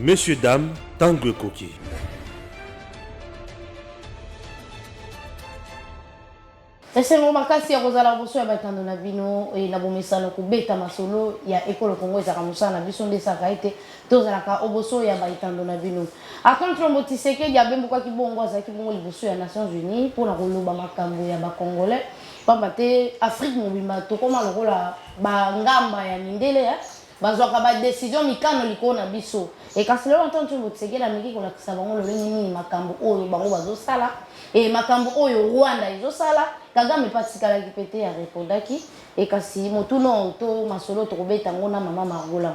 Monsieur, dame, tango koki. Esengo makasi ya kozala boso ya batando na bino na bomesano kubeta masolo ya ekolo Kongo ezaka musana biso ndesaka ete tozalaka oboso ya batando na bino. Akontre Motiseke ya bembuka kibongo azaki bongo liboso ya Nations Unies pona koloba makambo ya bakongolais pamba te Afrique mobimba tokoma lokola bangamba ya mindele ya bazwaka ba décision mikano likolo na biso e kasi lelo Akontre Motiseke la miki kolakisa bango lolenge nini makambo oyo bango bazosala e makambo oyo Rwanda ezosala Kagame patikalaki pete ya repondaki et kasi motuno to masolo tokobeta ngona mama Margola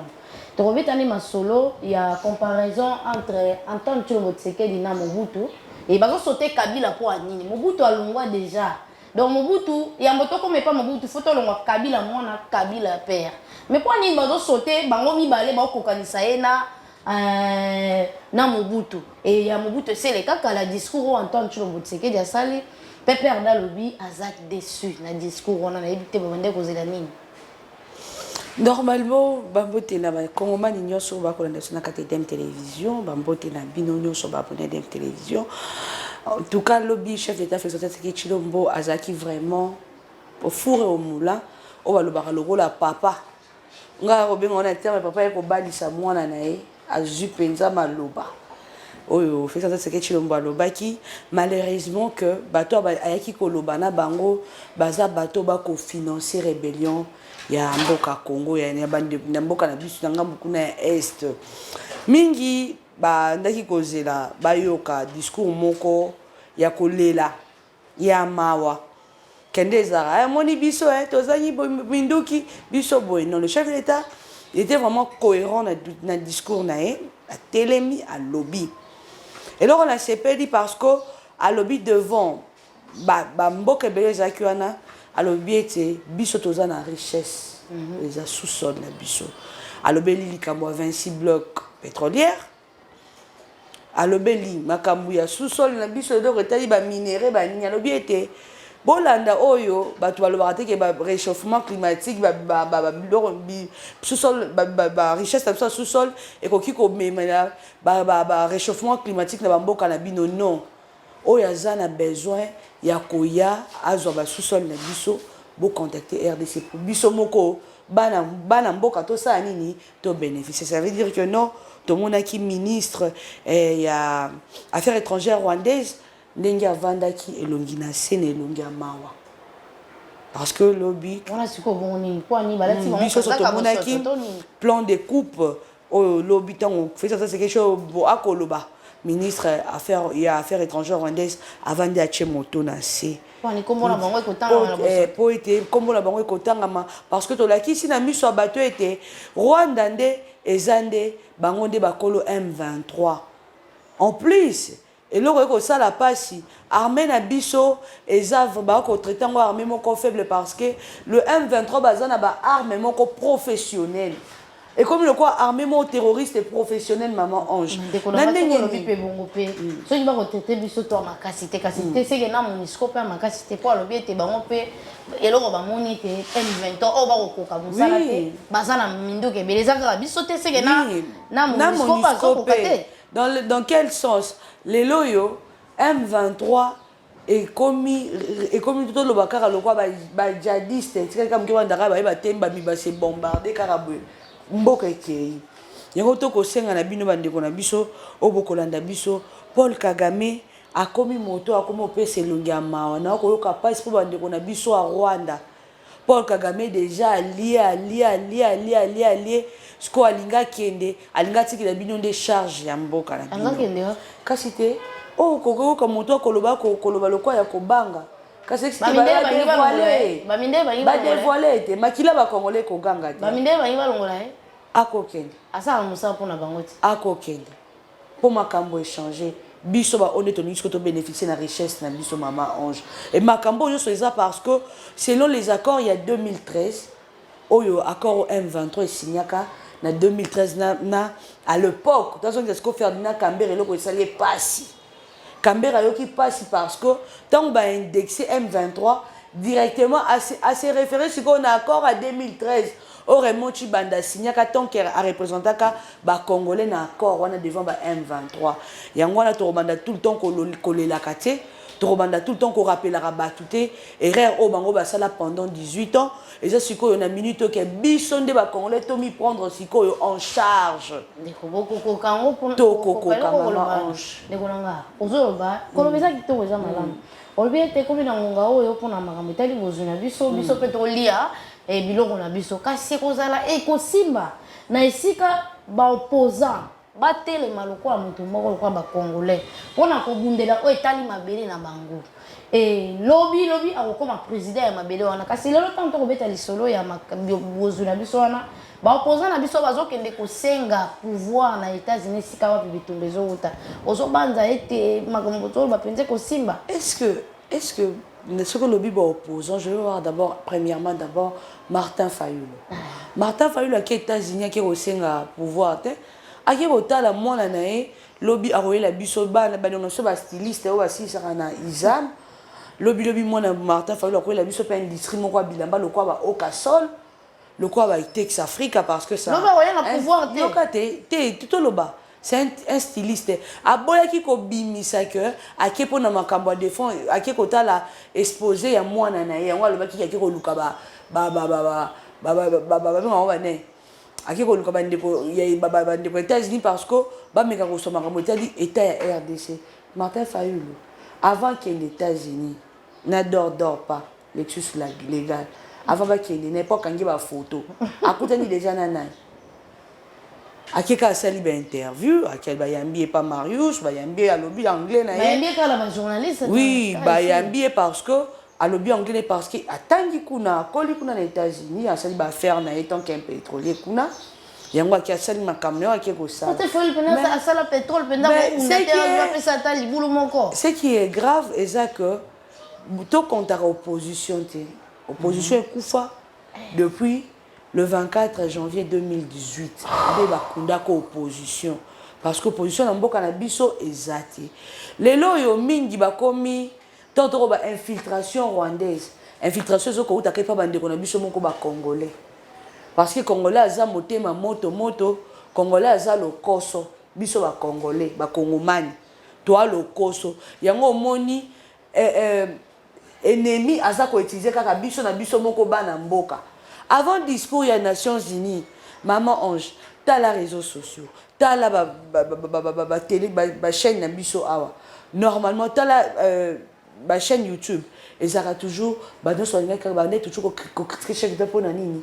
tokobeta ni masolo ya comparaison entre Antoine Tshombo Tshisekedi na Mobutu et bazo sauter Kabila pour nini Mobutu alongwa déjà donc Mobutu ya mbotoko mais pas Mobutu faut tolongwa Kabila mwana Kabila père mais pour nini bazo sauter bango mibale ba kokanisa ena na Mobutu et ya Mobutu c'est le kaka la discours Antoine Tshombo Tshisekedi asali Pépère Dalobi azak déçu na discours on a évité babande kozela nini. Normalement bambote na ba Congo nyonso ba kolanda na KTDM télévision bambote na bino nyonso ba abonné dem télévision. En tout cas lobby chef d'état Félix Tshisekedi Tshilombo azaki vraiment au four et au moulin o ba lobaka lokola papa. Nga obenga on a terme papa e ko balisa mwana na ye azu penza maloba. Oyo Félix Tshisekedi Tshilombo alobaki malheureusement que bato ayaki koloba na bango baza bato ba ko financer rébellion ya mboka Congo ya na mboka na biso na ngambu kuna ya est mingi ba ndaki kozela bayoka discours moko ya kolela ya mawa kende ezara moni biso tozangi minduki biso boy non le chef de l'état il était vraiment cohérent na discours na ye a telemi a lobby. Et là, on a sepeli parce que à lobby devant, mboka belé zakiwana, à lobby était biso toza na richesse, les a sous-sol na biso. À lobby li kamwa 26 blocs pétrolières. À lobby li makambu ya sous-sol na biso donc etali ba minéraux ba nini à lobby était bolanda oyo bato balobaka te ke ba réchauffement climatique sous-sol ba richesse na sous-sol ekoki ko memela ba réchauffement climatique na bamboka na bino non oyo aza na besoin ya koya azwa ba sous-sol na biso bo contacter RDC pour biso moko bana mboka to sa nini to bénéficier ça veut dire que non tout monde qui ministre ya affaires étrangères rwandaise ndenge avandaki elongi na sene elongi ya mawa parce que lobby on siko boni kwa ni balati bango sotomonaki plan de coupe au lobby tango fait ça c'est quelque chose akoloba ministre affaires étrangères rwandaise avandi a moto na se kwani kombo na bango ekotanga na po ete kombo na bango ekotanga parce que tolaki si na miso bato ete Rwanda nde ezande bango nde bakolo M23 en plus et là on ça la passe armée na biso ezave ba ko traiter ngo armée moko faible parce que le M23 bazana ba armée moko professionnelle et comme le quoi armée mon terroriste et professionnel maman ange na ndenge lobi pe bongo pe so ki ba ko traiter biso to makasité kasité c'est que na monisco pe makasité po lobi ete bango pe eloko ba moni te M23 o ba ko koka musala te bazana mindu ke belezaka biso te c'est que na monisco pas ko kokate dans quel sens les loyo M23 et comme tout le bakara le quoi ba djihadiste c'est comme qui va ndaka ba temba mi ba se bombarder karabwe mboka ekei yango to ko senga na bino bandeko na biso obokolanda biso Paul Kagame akomi moto akomi opesa elongi ya mawa na koyoka passe po bandeko na biso a Rwanda Paul Kagame déjà allié sko alinga kende alinga tikila bino nde charge ya mboka na bino kasi te o koko ka moto koloba lokwa ya kobanga kasi c'est ba dévoiler te makila ba congolais ko ganga te ba minde ba yiba longola akokende asa musa pona bango ti akokende pour makambo échanger biso ba honnête nous que to bénéficier na richesse na biso maman ange et makambo yo so ça parce que selon les accords il y a 2013 oyo accord M23 et signaka na 2013 na à l'époque dans ce que Ferdinand Kambere loko esali passi Kambere yoki passi parce que tant ba indexé M23 directement à se référer sur un accord à 2013 au Raymond Chibanda signé tant qu'il a représenté ba Congolais na accord on a devant ba M23 yango na to banda tout le temps kolela kate to banda tout le temps ko rappelera batuté erreur au bango ba sala pendant 18 ans et ça siko na minute que bisonde ba Congolais to mi prendre siko en charge ndeko boko kango pour to mama ange ndeko nanga ozoloba kolobeza kitoko eza malamu olobi ete komi na ngonga oyo mpona makambo etali bozwi na biso biso mpe tolia biloko na biso kasi ekozala ekosimba na esika baopposant batelema lokola moto moko lokola bacongolais mpona kobundela oyo etali mabele na bango lobi akokoma président ya mabele wana kasi lelo ntango tokobeta lisolo ya bozwi na biso wana baopposant na biso bazokende kosenga pouvoir na États-Unis esika wapi bitumba ezowuta ozobanza ete makambo toloba mpenza kosimba. Est-ce que ce que le Bible opposant, je vais voir d'abord, premièrement, Martin Fayulu. Martin Fayulu qui est États-Unis, qui est au Sénat pouvoir, qui est au Tala, moi, la nae, lobby a roulé la bisoba, la banonso, la styliste, aussi, ça a Isam. Lobby, moi, Martin Fayulu a roulé la bisoba, un district, moi, bilamba, le quoi, va au Cassol, le quoi, va Tex Africa, parce que ça. Non, mais rien à pouvoir, tout le bas. C'est un styliste. Aboya qui kobimisa que ake pona makambo défend ake kota la exposé ya mwana na ye ngwa le baki ake ko luka ba ne ake ko luka ba ndeko ya ba ndeko États-Unis parce que ba meka ko soma makambo etali état ya RDC. Martin Fayulu avant qu'il les États-Unis n'adore pas l'excuse légal avant ba qu'il n'importe quand il ba photo akutani déjà nanai akeka sali ba interview akel ba yambi pas Marius ba yambi à lobby anglais na yambi kala ba journaliste oui ba yambi parce que à lobby anglais parce que atangi kuna koli kuna na États-Unis asali ba faire na étant qu'un pétrolier kuna yango akia sali ma camion akeko sala peut-être faut le penser à sala pétrole pendant ce qui est grave est ça que to contre opposition opposition kufa depuis le 24 janvier 2018, il y a une opposition. Parce que l'opposition n'a pas exacté. Les lois ont mis tant infiltration rwandaise. Infiltration, c'est que pas de Congolais. Parce que les Congolais ont moté ma moto, Congolais ont le koso, biso ba Congolais, ba Congomani. Toi le koso. Il y a un ennemi a utilisé kaka biso na biso moko bana mboka. Avant le discours, il y a les Nations Unies, Maman Ange, tu as les réseaux sociaux, tu as la télé, la chaîne Nabiso Awa. Normalement, tu as la chaîne YouTube. Et ça a toujours, nous sommes toujours critiqués pour Nanini,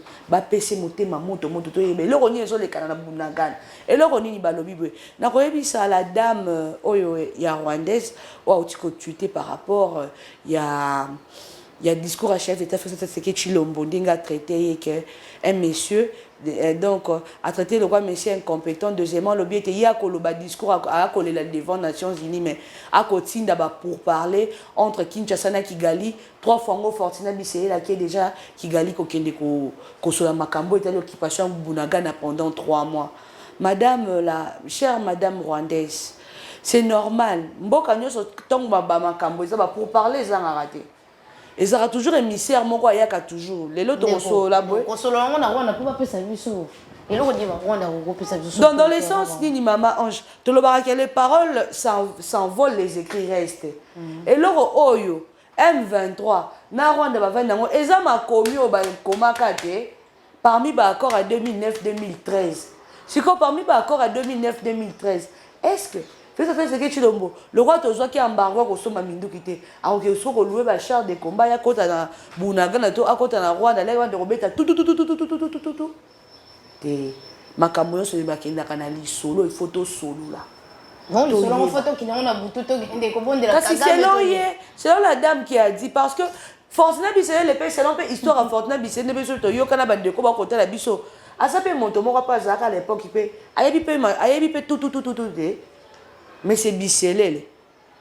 PC monter ma moto, mais là on est les canaux Bunagan. Et là on est balobi. Na koyebi ça la dame oyo ya rwandaise ou a tuité par rapport il y a discours à chef d'État, c'est que Chilombo a traité et que un monsieur donc a traité le roi monsieur incompétent. Deuxièmement, le but était le discours à coller la devant Nations Unies, mais à côté d'abord pour parler entre Kinshasa et Kigali, 3 fois Fortina Bissé là qui est déjà Kigali ko sur la Makambo était l'occupation Bunagana pendant 3 mois. Madame la chère madame rwandaise, c'est normal. Mboka nyoso tong ba Makambo ça pour parler ça a raté. Et ça a toujours un mystère, mon roi, il y a toujours. Les autres sont là. Dans le sens, ni maman Ange, les paroles s'envolent, les écrits restent. Et là, Oyo, M23, na Rwanda, et ça m'a commis au Komakate, parmi les accords à 2009-2013. Si parmi les accords à 2009-2013, est-ce que c'est ce que Chilombo. Le roi Tozo qui embargo au Soma Mindu quitté. Alors que soit loué ba char de combat ya kota na Bunaga na to akota na Rwanda là de robeta tout. Te makamoyo so ba kenda kanali solo et photo solo là. Non, le solo photo qui n'a a butu to ngende ko bonde la kasi c'est la dame qui a dit parce que Fortuna Bissé les pays c'est un peu histoire à Fortuna Bissé ne besoin to yo kana ba de ko ba kota la biso. Asa pe monto moko pas à l'époque qui peut ayebi pe tout. Mais c'est Bissélé.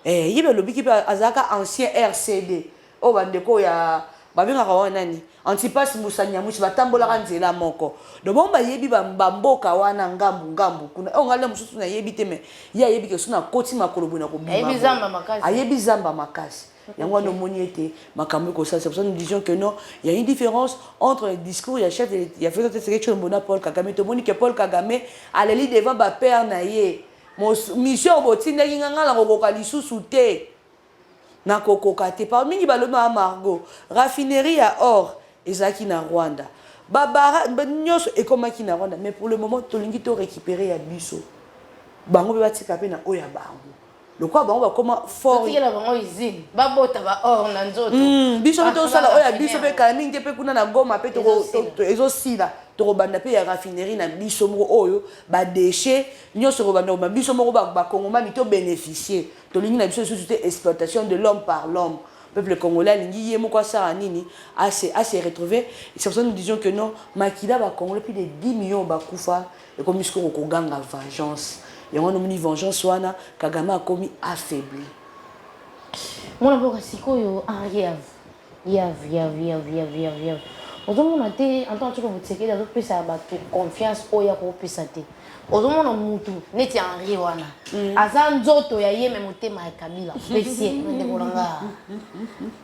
Eh, il y a le qui azaka ancien RCD. Oh bandeko ya babinga kawanani. Antipas Musanya mushi batambola kanzela moko. Do bomba yebi bamboka wana ngambu kuna. Oh ngale mususu na yebi te me. Ya yebi ke suna koti makolo buna ko bima. Yebi zamba makasi. Ayebi zamba makasi. yango wana omoni ete makambo ekosala. C'est pour ça que nous disions que non, il y a une différence entre le discours ya chef il y a fait Tshisekedi Tshilombo na Paul Kagame. Tomoni que Paul Kagame aleli devant ba père na ye mission botindaki nganga la kokoka lisusu te na kokoka te parmi ni baloma Margot raffinerie à or ezaki na Rwanda babara nyonso ekomaki na Rwanda mais pour le moment tolingi to récupérer ya biso bango be batika pe na oya bango lokwa bango bakoma fort tikela bango usine babota ba or na nzoto biso to sala oya biso pe kala mingi pe kuna na Goma pe to ezosila to banda pe ya raffinerie na biso moko oyo ba déchets nyonso ko banda biso moko ba kongomani to bénéficier to lingi na biso société exploitation de l'homme par l'homme. Peuple congolais lingi yemo kwa sara nini a se retrouver. C'est pour ça que nous disions que non makila ba congolais plus de 10 millions ba kufa et comme isko ko ganga vengeance et on a vengeance wana Kagame a commis affaibli. Mona boka sikoyo arrive yav ozomona te en tant que Tshisekedi azopesa bato confiance oyo ya kopesa te ozomona mutu neti Henri wana aza nzoto ya ye me motema ya Kabila pesie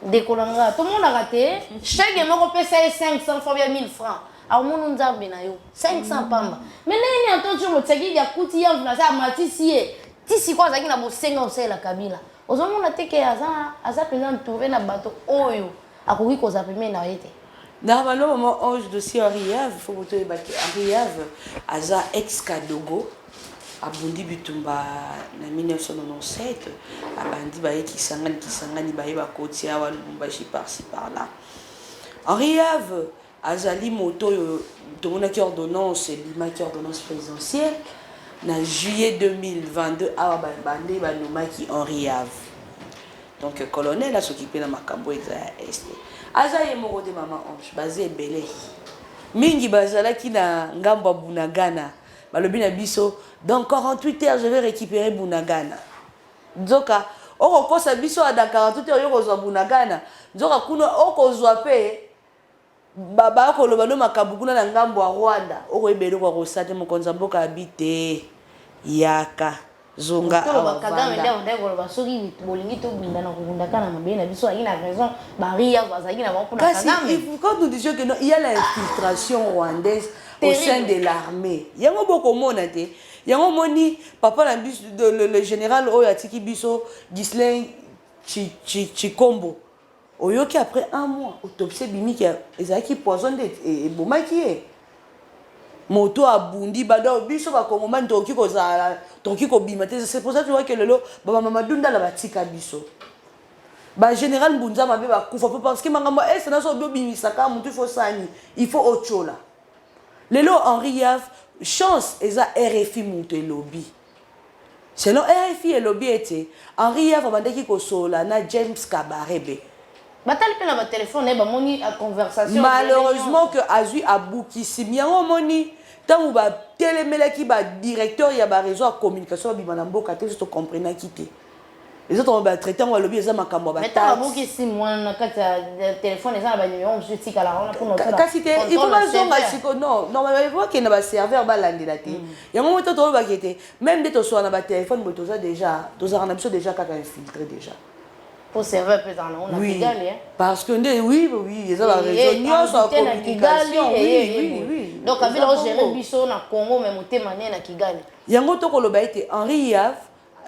ndekolanga tomonaka te chege moko pesa ye 500 fois bien 1000 francs aomona nzambe na yo 500 pamba mais nini en tant que Tshisekedi akuti yavu na sa matisi ye tisi kwa azalaki na bosenga osala Kabila ozomona te ke aza mpenza entouré na bato oyo akoki kozala pemene na ye te. Normalement, moment ange dossier Henri Yave, il faut que tu Henri Yave, Aza ex-Kadogo, à Bundi Bitumba en 1997, à Bandi Baye Kisangani Baye Bakotia, Walumbashi par-ci par-là. Henri Yave, Azali Moto, tout le monde qui ordonnance, Lima qui ordonnance présidentielle, en juillet 2022, à Bandi Banuma qui Henri Yave. Donc, le colonel a s'occupé de Makambo et Est. Azaye moko de maman ange basé belé mingi bazala ki na ngamba Bunagana balobi na biso dans 48 heures je vais récupérer Bunagana nzoka oko kosa biso dans 48 heures yoko zwa Bunagana nzoka kuno oko zwa pe baba ko loba no makabukuna na ngambo wa Rwanda oko ebele ko kosate mokonza mboka habite yaka zonga awa Kagame ndeko ba soki bolingi to bunda na kunda kana mabe na biso ayina raison baria bazaki na bango na Kagame. Quand nous disions que non, il y a l'infiltration rwandaise au sein de l'armée. Il y a un beau commun il y a un moni papa le général Oyatiki Biso Ghislain Chikombo. Oyoki après un mois autopsie bimiki ezaki poisonné et bomaki e moto abundi bado biso ba kongomani toki kozala toki kobima te. C'est pour ça tu vois que lelo baba mama dunda la batika biso ba général Mbunza mabe ba kufa parce que mangamba c'est na so bimisa ka mutu faut sani il faut ochola lelo Henri Yave chance eza RFI mutu lobby selon RFI et lobby était Henri Yave bandaki kosola na James Kabarebe batali pe na ba téléphone ba moni a conversation malheureusement que azui abuki simiango moni tant ba telemelaki ba directeur ya ba réseau de communication bimana mboka te to comprendre kité les autres ba traiter on lobby eza makambo ba mais tant abuki si moi na kata téléphone eza ba numéro on se tika la on pour notre kasi te il faut bazonga siko non normalement il faut que na ba serveur ba landela te yango moto to ba kete même de to so na ba téléphone moto za déjà to za na biso déjà kaka infiltré déjà pour serveur peut en on a Kigali hein parce que oui ils ont la raison nous sommes en communication oui donc Kabila o gérer biso na Congo mais motema né na Kigali yango to ko loba ete Henri Yave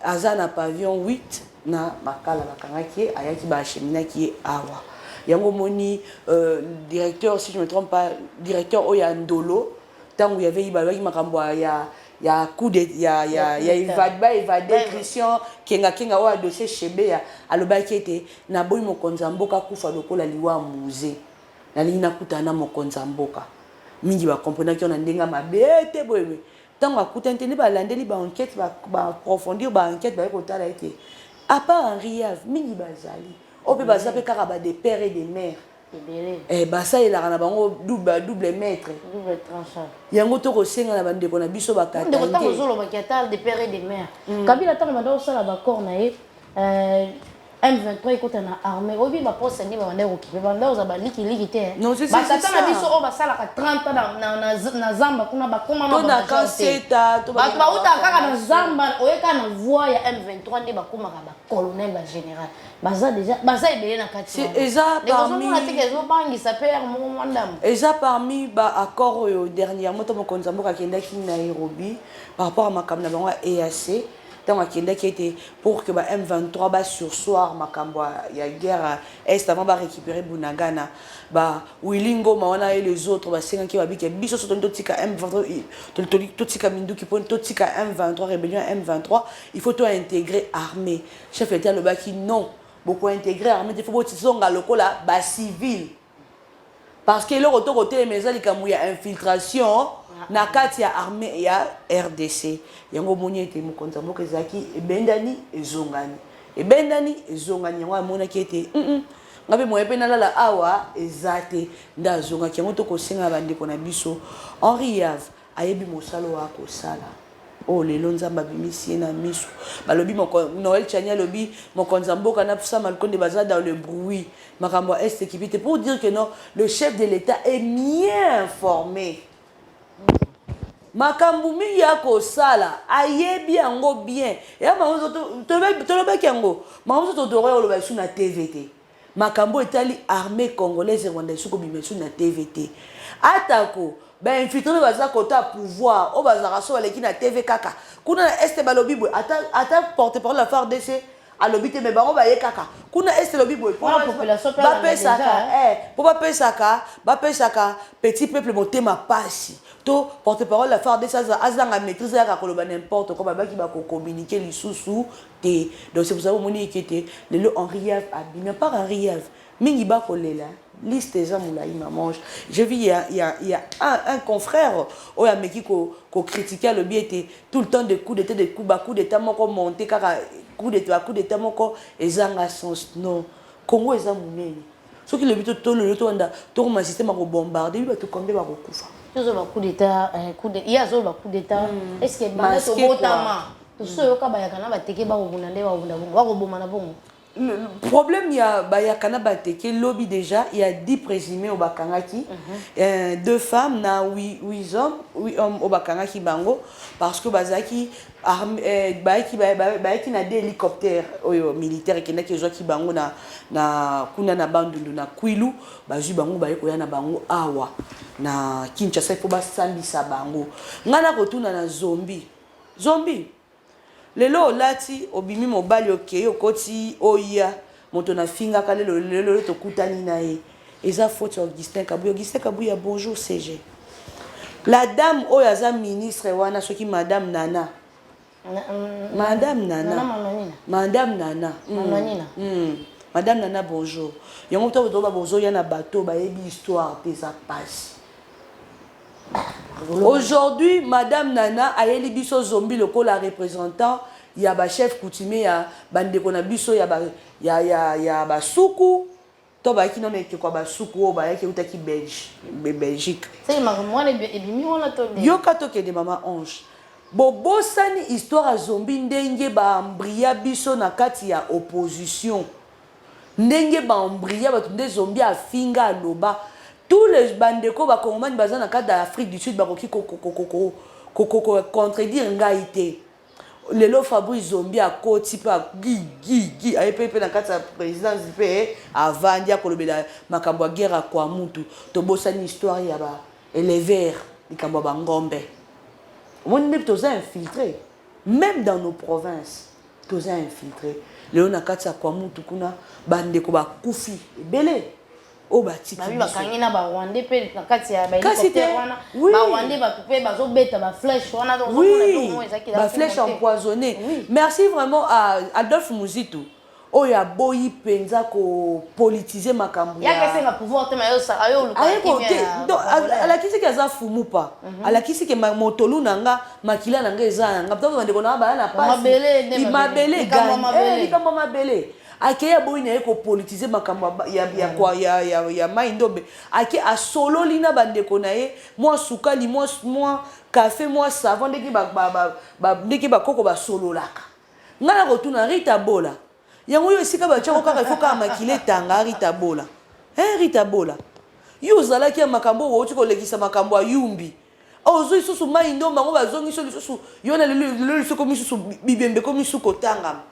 azana pavillon 8 na makala bakangaki ayaki ba cheminaki awa yango moni directeur si je me trompe pas directeur Oyandolo tant il y avait ibalaki makambo ya coup de ya évadé Christian kenga o dossier chebe alobaki ete na boyi mokonza mboka kufa lokola liwa musée na lina kutana mokonza mboka mingi ba comprendre ki on ndenga mabete boye tant akuta ntende ba landeli ba enquête ba approfondir ba enquête ba kotala ete à part Henri Yave mingi bazali o pe bazape kaka ba des pères et des mères bah ça il a na bango double maître double tranchant yango to ko senga na bande ko na biso bakata ndeko tango zolo bakiata de père et de mère Kabila tango bando sala ba corps na ye M23 écoute na armée obi ba poste ni ba wande occupé ba ndaza ba liki te non c'est ba ça tata na biso o ba sala ka 30 ans na zamba kuna ba koma to na kanseta to ba uta kaka na zamba oyeka na voix ya M23 ndi ba koma ka ba colonel ba général baza déjà baza ebele na kati c'est eza parmi eza parmi ba accord yo dernièrement to mokonzi mboka kendaki na Nairobi par rapport à makambo na bango EAC tant akendaki était pour que ba M23 ba sursoir makambo ya guerre est avant ba récupérer Bunagana ba Wilingo mawana et les autres ba senga ki ba bike biso soto tika M23 totika minduki pon totika M23 rébellion M23 il faut tout intégrer armée chef d'État le baki non beaucoup intégrer armée il faut boti songa lokola ba civil parce que le retour côté mais ça il y a infiltration na kati ya armée ya RDC yango moni ete mokonzi mboka ezaki ebendani ezongani yango amona ki ete ngabe moye pe nalala awa ezate nda zongaki yango to kosenga bandeko na biso Henri Yave ayebi mosalo wa kosala oh lelo nzamba bimisi na miso balobi Noël Chania lobi mokonzi mboka na psa malkonde baza dans le bruit makambo est équipité pour dire que non le chef de l'État est bien informé makambu mingi ya kosala ayebi yango bien ya makambo tolobaki yango makambo totoroya oloba su na TVT makambo etali armée congolaise rwandaise ko bimesu na TVT atako ben infiltré baza kota pouvoir o bazaka so baleki na TV kaka kuna na este balobi boy ata porte-parole la FARDC alobi te me bango baye kaka kuna este lobi boy pour la population bapesaka petit peuple motema pasi to porte-parole la FARDC azanga maîtrise ya koloba n'importe quoi babaki ba ko communiquer lisusu te donc c'est pour ça que moni ekete le Henri Yave abima par Henri Yave mingi ba kolela liste des hommes là il mange je vis il y a un confrère au ya meki ko critiquer le bien était tout le temps de coups d'état moko monter kaka coup d'état moko ezanga sens non Congo eza munene soki le bito to le to anda to ma système ko bombarder bi ba to combien ba ko kufa toujours ba coup d'état il y a zo ba coup d'état est-ce que ba to botama to so yoka ba yakana ba teke ba ko bunande ba ko boma na bongo. Le problème il y a Bayakana Bateke lobby déjà il y a 10 présumés au Bakangaki 2 femmes na 8 hommes au Bakangaki bango parce que bazaki baiki na des hélicoptères militaires qui na ki ki bango na kuna na bandundu na Kwilu bazu bango baiko ya na bango awa na Kinshasa faut basambisa bango ngana ko tuna na zombie lelo lati obimi mobali okeye okoti oya moto na finga kale lelo to kutani na ye eza faute Augustin Kabuya bonjour CG la dame oyaza ministre wana soki madame Nana bonjour yango to ba bonjour ya na bateau ba yebi histoire pesa passe. Aujourd'hui, Madame Nana a élu biso zombie le la représentant il y a ba chef coutumier ya bande kona biso ya ba suku to ba ki non ke kwa ba suku o ba yake utaki Belgique. C'est ma moi et bimi on la to. Yo kato ke de mama Ange. Bobo sani histoire a zombie ndenge ba ambria biso na kati ya opposition. Ndenge ba ambria ba tunde zombie a finga loba. Tous les bandeko ba Congolais bazana na cadre d'Afrique du Sud ba contredire ngaité lelo Fabrice Zombie a koti pa gi a pepe na cadre présidence pe avandi a kolobela makambo guerre kwa mutu to bosani histoire ya ba élever likambo ba ngombe on n'est pas infiltré même dans nos provinces tous infiltrés lelo na cadre kwa mutu kuna bandeko ba kufi belé o batiki ba kangina ba Rwandais pe na kati ya ba hélicoptère wana ba Rwandais ba couper ba zo beta ba flèche wana donc ba flèche empoisonnée. Merci vraiment à Adolphe Muzitu oya boyi penza ko politiser makambo ya kesenga pouvoir te mayo sa ayo luka ala kisi ke za fumu pa ala kisi ke motolu nanga makila nanga eza nanga to bande kona ba na passe mabele akeya boyi na eko politiser makambo ya maindobe ake asolo lina bande kona ye moi sukali moi café moi savon ndeki ba ndeki ba koko ba solo laka ngana ko tuna Rita Bola yango yo esika batiako kaka ifo kaka makile etanga Rita Bola Rita Bola yo ozalaki ya makambo outi kolekisa makambo ayumbi ozwi lisusu mai ndo bango bazongi so lisusu yo na lelo lisusu komi lisusu bibembe komi lisusu kotangama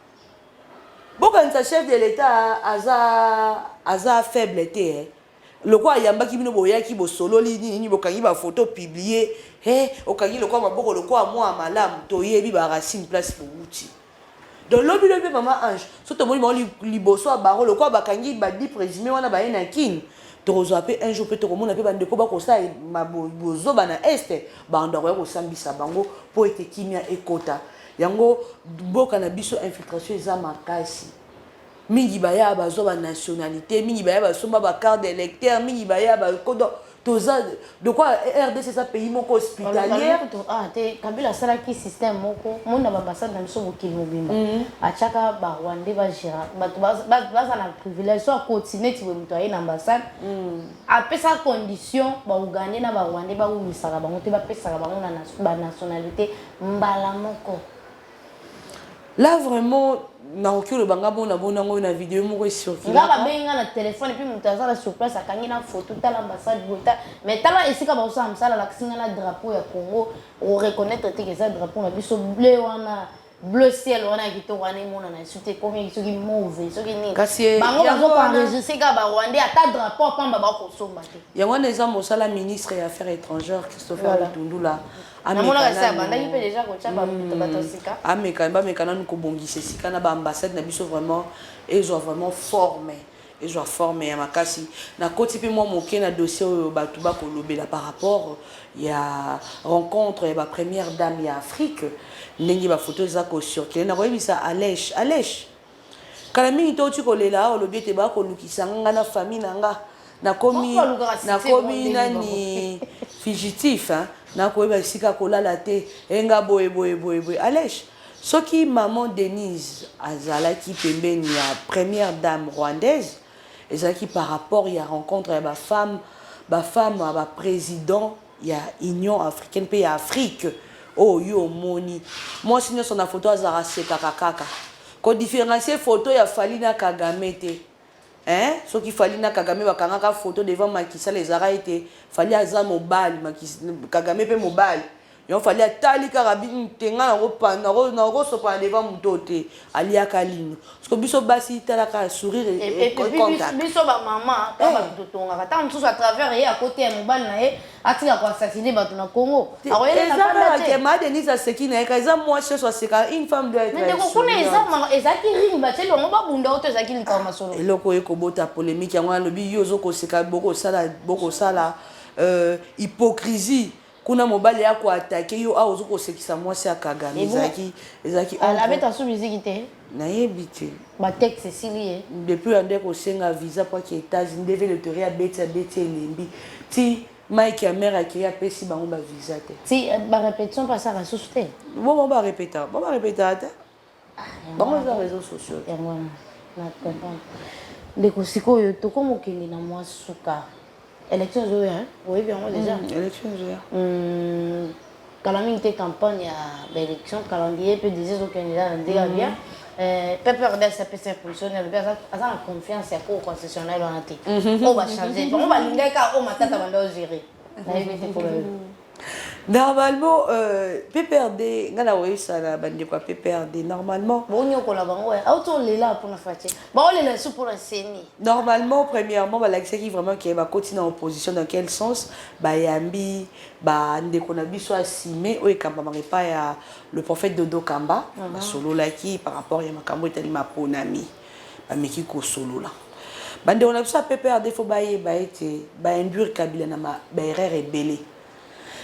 bokanisa chef de l'état aza faible te lokwa ayambaki bino boyaki bosololi nini bokangi bafoto publier okangi lokwa maboko lokwa mwa malamu toyebi baracine place bouti donc lobi mama Ange so tomoni bango liboso ya bango lokwa bakangi badi présumé wana baye na kini tokozwa mpe un jour mpe tokomona mpe bandeko bakosala bozoba na este bandako ya kosambisa bango mpo ete kimia ekota yango mboka na biso infiltration eza makasi mingi baya bazwa banationalité mingi baya basomba bacarte d'électeur mingi baya bakodo toza de quoi RDC eza pays moko hospitalière Kabila asalaki système moko mona baambasade na biso mokili mobimba atiaka barwandais bagéra bato baza na privilège so akontinue ti boye moto aye na ambassade apesa condition baugandais na barwandais baumisaka bango te bapesaka bango na banationalité mbala moko. Là vraiment naoki olobanga bona bonango na vidéo moko esirkule nga babenga na téléphone epuis moto azala sur place akangi na photo tala ambassade boye mais tala esika baosala mosala lakisinga na drapeau ya Congo oreconnaître teke eza drapeau na biso bleu wana bleu ciel wana kitoko wana emonana soki ekomi soki mauvais soki nini bango bazokoenregistre kaka barwandais ata drapeau apamba bakosomba te yango wana eza mosala ministre ya affaires étrangères Christopher Lutundula namonaka esa bandaki mpe déjà kotia bato sika bameka nanu kobongisa esika na baambassade na biso vraiment ezwa vraiment forme ya makasi nakoti mpe mwa moke na dossier oyo bato bakolobela par rapport ya rencontre ya bapremière dame ya Afrique ndenge bafoto eza kocircule nakoyebisa alèche kala mingi to oti kolela olobi ete bakolukisa nga na famille na nga nakomi nani fugitif nakoyeba esika kolala te enga boye alèche soki maman Denise azalaki pembeni ya première dame rwandaise ezalaki par rapport ya rencontre ya bafemme ya baprésident ya union africaine mpe ya Afrique oyo omoni mwasi nyonso na foto azalaka sekaka kaka kodifferencie foto ya Fali na Kagame te soki Fali na Kagame bakangaka photo devant Macky Sall ezalaka ete Fali aza mobali Kagame mpe mobali yo Fali atali kaka tenga nakosopa devant moto te aliaka lino parce que biso basi talaka sourire contact biso bamama batotongaka ntango mosusu à travers ye à côté ya mobali na ye atika koassassine bato na Congo ezakakema Denise aseki na ye ka eza mwasi nyonso aseka une femme doit être kuna ezalaki ring batieli bango babunda oto ezalaki likao masolo eloko ekobota polémique yango alobi yo ozokoseka bokosala hypocrisie kuna mobali ya koatake yo awa ozokosekisa mwasi ya Kagame ezalaki abeta su miziki te nayebi te batexte esili ye depuis ande kosenga visa po aki États-Unis ndeve loterie abeti elembi ti Mike ya mère akiri apesi bango bavisa te ti barépétition pasaka susu te bongo barépéta te bango eza réseaux sociaux yango na comprendre ndeko sikoyo tokomokende na mwa suka élection ezoya oyebi yango déjà élection ezoya kala mingi te campagne ya baélection calendrier mpe déjà ezokende eza na ndenge ya bien PPRDS apesa position alobi aza na confiance ya cour constitutionnelle wana te oyo bachange bango balingaki kaka oyo matata banda ogérer nayebi te mpo normalement PPRD nga na oyebisana bandeko ya PPRD normalement bonyokola bango auti olela mpona fatie baolela su mpona seni normalement premièrement balakisaki vraiment ke bakoti na opposition dans quel sens bayambi bandeko na biso asime oyo ekambamaka epai ya le prophète Dodo Kamba basololaki par rapport ya makambo etali maponami bameki kosolola bandeko na biso ya PPRD fo bayeba ete bainduire Kabila na baerreur ebele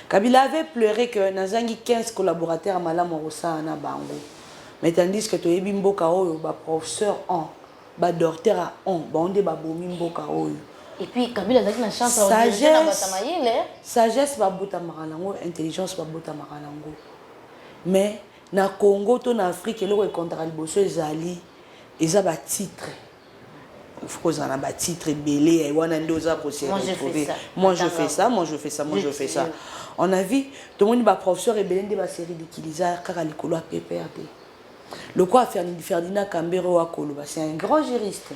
Kabila avait pleuré que nazangi 15 collaborateurs à malamu kosala na bango mais tandis que toyebi mboka oyo ba professeur en ba docteur a on bonde ba bomi mboka oyo et puis Kabila azaki na chance ya sagesse na batamayile sagesse ba buta makanango intelligence ba buta makanango mais na Congo to na Afrique eloko e contre liboso ezali eza ba titre il faut qu'on a un titre belé et on a deux ans pour se retrouver. Moi je fais ça. On a vu tout le monde va professeur et belé de la série d'utiliser car à l'école à PPRD. Le quoi Ferdinand Kambero wa Koloba, c'est un grand juriste.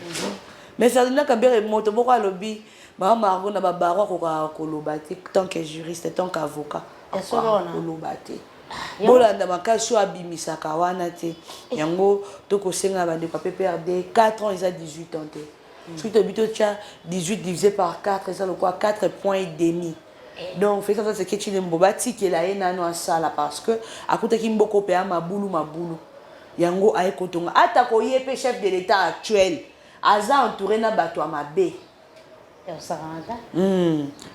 Mais Ferdinand Kambero est moto boko lobby, ba margo na ba barwa ko Koloba tant que juriste, tant qu'avocat. Koloba te. Bolanda makasi abimisa kawana te. Yango toko senga bande ko PPRD 4 ans ils a 18 ans te. Si tu habites 18 divisé par 4, ça le quoi 4 points et demi. Donc fait ça c'est que tu n'aimes pas ti que la haine no sala parce que à côté qui mboko pe mabulu. Yango aye kotonga ata ko yepe chef de l'état actuel aza entouré na bato mabe.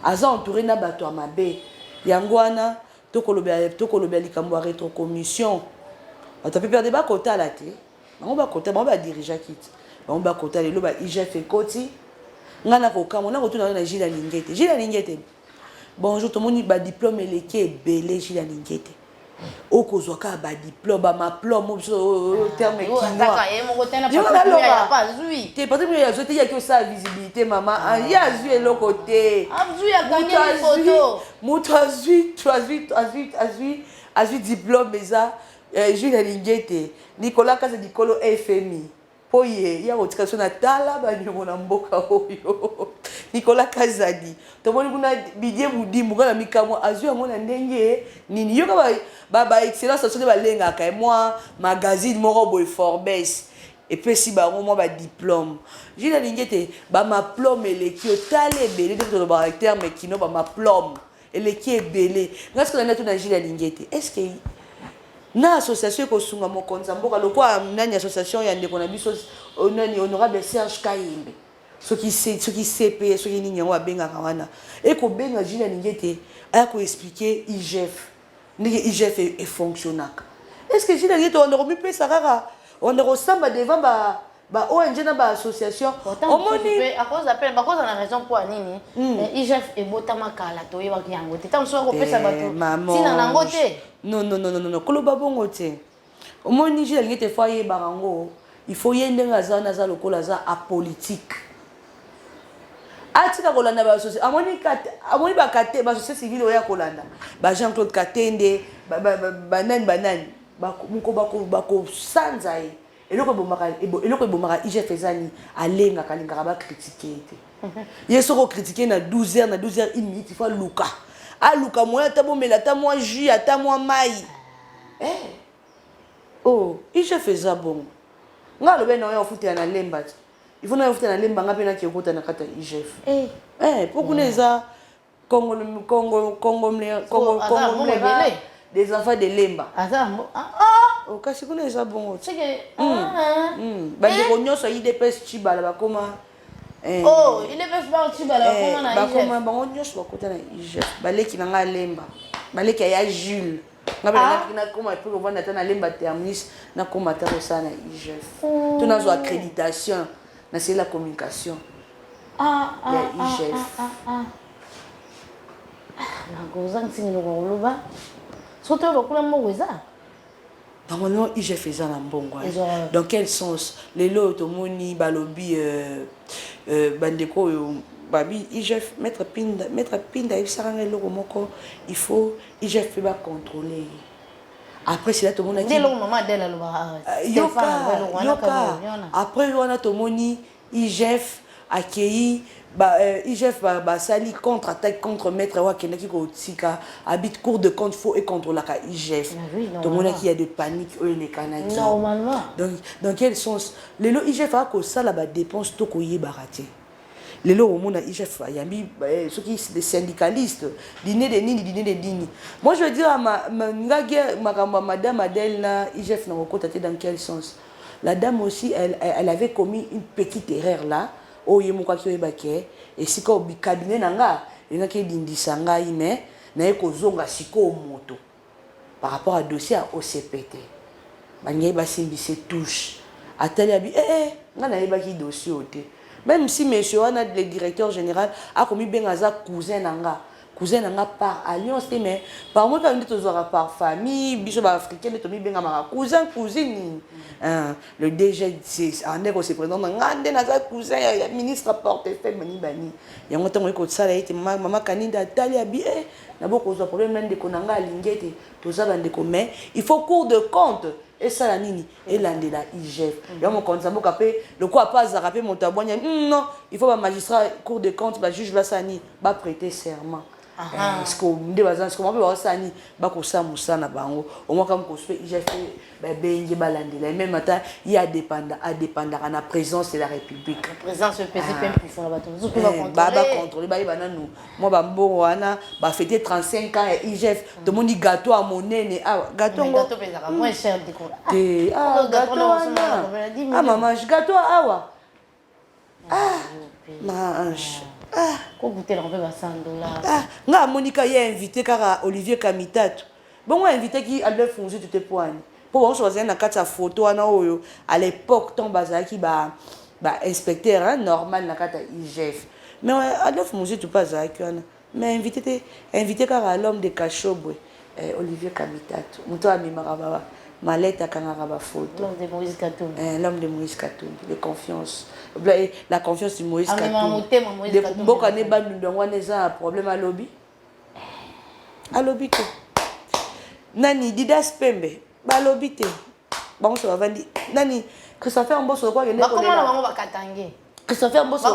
Aza entouré na bato mabe. Yango ana tokolobia likambo rétro commission. Ata pe perdre ba kota la te. Bango ba kota bango ba dirigeant kit. Bango ba kota le ba IGF ekoti. Ngana ko kamona ko tuna na Gilles Lingete. Gilles Lingete. Bonjour tout le monde ba diplôme eleke belé Gilles Lingete. Okozwa ka ba diplôme ba maplôme terme kinois. T'es pas très bien, il y a que ça visibilité maman. Il y a vu le côté. Tu as vu diplôme ça Jules Lingete. Nicolas Kaza Dikolo FMI. Poye, il y a autre chose na tala ba ni mona mboka oyo. Nicolas Kazadi. To moni kuna bidie budi mugana mikamo azu mona ndenge nini yo ba excellence so de ba lenga ka moi magazine moko boy Forbes et puis si ba moi ba diplôme. J'ai Lingete ba ma plombe eleki o tale belé de le caractère mais kino ba ma plombe eleki belé. Ngas ko na to na Gilles Lingete. Est-ce que na association ko sunga mo konza mboka lokwa nani association ya ndeko na biso nani honorable Serge Kayembe ce qui CP ce qui nini wa benga kawana et ko benga Gilles Lingete a ko expliquer IGF ni IGF est fonctionnaka. Est-ce que Gilles Lingete on aurait pu ça rara on aurait samba devant ba ONG na ba association au moni à cause d'appel ba cause na raison pour nini IGF et botama kala to yeba kiango te tant so ko pesa bato tina nango te non koloba bongo te au moni Gilles Lingete foyer barango il faut yende ngazana za lokola za apolitique atika kolanda ba association amoni ba kate ba société civile oya kolanda ba Jean-Claude Katende banani ba ko sanza eloko bomaka IGF ezani alenga kalinga ba critiquer te yeso ko critiquer na 12h na 12h1 minute il faut luka aluka moya tabomela ta moi jus ata moi mai oh IGF eza bon ngalo bena oya ofuta na lemba il faut na ofuta na lemba ngape na kiokota na kata IGF pourquoi neza Congo des enfants de lemba o kasi kuna eza bongo bandeko nyonso IDPS Chibala bakoma IDPS Chibala bakoma bango nyonso bakota na IGF baleki na nga lemba baleki ya Jules na koma pour vendre na lemba terminus na koma ta ça na IGF tu na zo accréditation na c'est la communication ya IGF na gozang singino ko loba soto lokula mo weza. Normalement, IGF est en bongo. Dans quel sens? Les lots, Tomoni, Balobi, Bandeko, Babi, IGF, mettre pinda, il faut IGF fait contrôler. Après, c'est là tout le monde a dit. Yoka. Après, on a Tomoni, IGF, accueilli. IGF sali contre-attaque contre maître Wakena qui kotika habite cours de compte faux et contre la IGF. Tout le monde qui a de panique les Canadiens. Normalement. Donc dans quel sens les lots IGF a que ça la dépense to koye baraté. Les lots au monde IGF yambi ceux qui les syndicalistes dîner de dîner. Moi je veux dire à madame Adèle na IGF na kotaté dans quel sens? La dame aussi elle avait commis une petite erreur là. Oye moka ki oyebake esika obi cabinet nanga engaki edindisa ngai mais naye kozonga siko moto par rapport à dossier à OCPT bangai basimbise touche atali abi nga nayebaki dossier ote même si monsieur wana le directeur général a commis bengaza cousin nanga par alliance mais par moi quand on dit par famille biso ba africain to mi benga ma cousine le DG c'est en égo c'est président ngande na za cousin ya ministre portefeuille bani yango tango ko sala ete mama kaninda tali abi na boko zo problème nde konanga Lingete to za bande ko mais il faut cours de compte et ça la nini et landela IGF ya mon compte mboka pe le quoi pas zarapé mon tabouanya non il faut ba magistrat cour de compte ba juge ba sani ba prêter serment parce que nde bazan ce comment ba sani ba ko sa musana bango au moins comme ko fait IGF ba bengi ba landela même ata il a dépendant à la présence de la République la présence du PCP plus fort là ba contrôler ba ibana nous moi ba mbongo wana ba fêter 35 ans et IGF tout le monde dit gâteau à monene ah gâteau pesaka moins cher déco gâteau ah maman gâteau awa mange ko goûter on peut ba $100 nga Monica y a invité car Olivier Kamitatu bon invité qui a le foncer tout tes poignes pour on choisir na kata photo wana oyo à l'époque ton bazaki ba inspecteur normal na kata IGF mais à le foncer tout pas ça mais invité car l'homme de Kachobwe Olivier Kamitatu muto amimara baba maleta kangara ba photo l'homme de Moïse Katumbi l'homme de Moïse Katumbi de confiance la confiance de Moïse Katumbi de mboka ne bandu ndongwa neza problème à lobby que nani Didas Pembe ba lobby te bango so bavandi nani Christopher Mboso quoi ngene ko comment bango bakatange Christopher Mboso